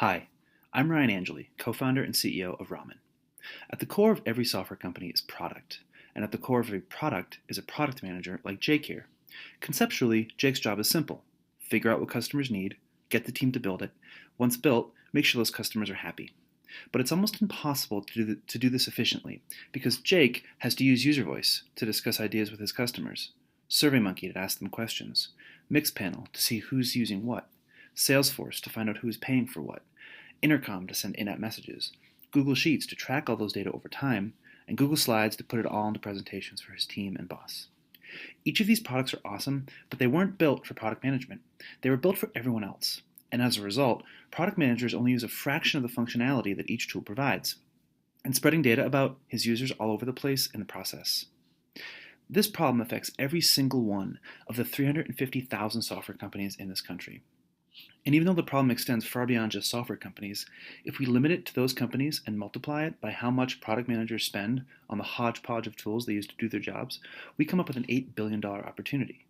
Hi, I'm Ryan Angeli, co-founder and CEO of Ramen. At the core of every software company is product, and at the core of every product is a product manager like Jake here. Conceptually, Jake's job is simple. Figure out what customers need, get the team to build it. Once built, make sure those customers are happy. But it's almost impossible to do this efficiently because Jake has to use user voice to discuss ideas with his customers, SurveyMonkey to ask them questions, Mixpanel to see who's using what, Salesforce to find out who's paying for what, Intercom to send in-app messages, Google Sheets to track all those data over time, and Google Slides to put it all into presentations for his team and boss. Each of these products are awesome, but they weren't built for product management. They were built for everyone else. And as a result, product managers only use a fraction of the functionality that each tool provides, and spreading data about his users all over the place in the process. This problem affects every single one of the 350,000 software companies in this country. And even though the problem extends far beyond just software companies, if we limit it to those companies and multiply it by how much product managers spend on the hodgepodge of tools they use to do their jobs, we come up with an $8 billion opportunity.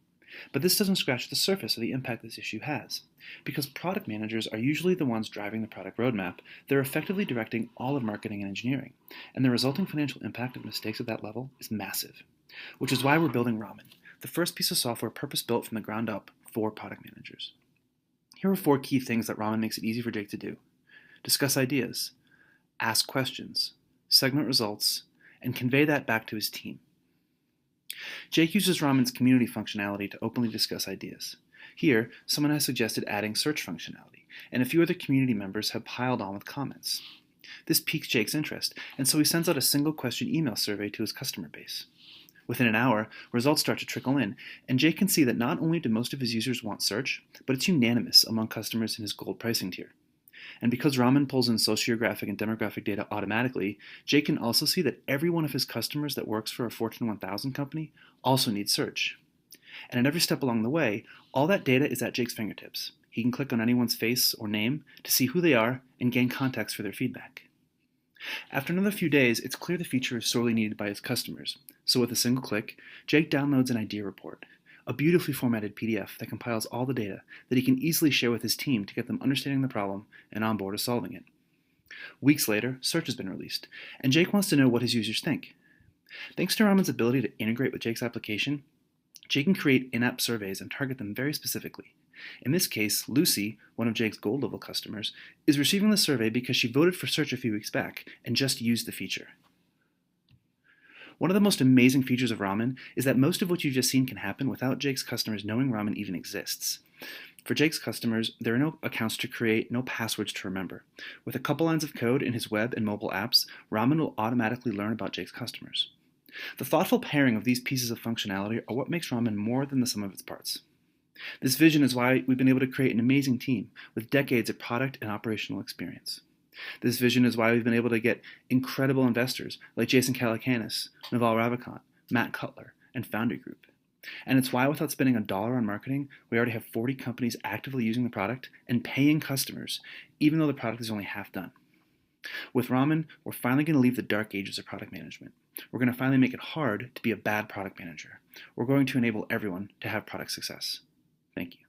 But this doesn't scratch the surface of the impact this issue has. Because product managers are usually the ones driving the product roadmap, they're effectively directing all of marketing and engineering, and the resulting financial impact of mistakes at that level is massive. Which is why we're building Ramen, the first piece of software purpose-built from the ground up for product managers. Here are 4 key things that Ramen makes it easy for Jake to do. Discuss ideas, ask questions, segment results, and convey that back to his team. Jake uses Ramen's community functionality to openly discuss ideas. Here, someone has suggested adding search functionality, and a few other community members have piled on with comments. This piques Jake's interest, and so he sends out a single question email survey to his customer base. Within an hour, results start to trickle in, and Jake can see that not only do most of his users want search, but it's unanimous among customers in his gold pricing tier. And because Ramen pulls in sociographic and demographic data automatically, Jake can also see that every one of his customers that works for a Fortune 1000 company also needs search. And at every step along the way, all that data is at Jake's fingertips. He can click on anyone's face or name to see who they are and gain context for their feedback. After another few days, it's clear the feature is sorely needed by his customers. So with a single click, Jake downloads an idea report, a beautifully formatted PDF that compiles all the data that he can easily share with his team to get them understanding the problem and on board with solving it. Weeks later, search has been released, and Jake wants to know what his users think. Thanks to Ramen's ability to integrate with Jake's application, Jake can create in-app surveys and target them very specifically. In this case, Lucy, one of Jake's gold level customers, is receiving the survey because she voted for search a few weeks back and just used the feature. One of the most amazing features of Ramen is that most of what you've just seen can happen without Jake's customers knowing Ramen even exists. For Jake's customers, there are no accounts to create, no passwords to remember. With a couple lines of code in his web and mobile apps, Ramen will automatically learn about Jake's customers. The thoughtful pairing of these pieces of functionality are what makes Ramen more than the sum of its parts. This vision is why we've been able to create an amazing team with decades of product and operational experience. This vision is why we've been able to get incredible investors like Jason Calacanis, Naval Ravikant, Matt Cutler, and Foundry Group. And it's why without spending $1 on marketing, we already have 40 companies actively using the product and paying customers, even though the product is only half done. With Ramen, we're finally going to leave the dark ages of product management. We're going to finally make it hard to be a bad product manager. We're going to enable everyone to have product success. Thank you.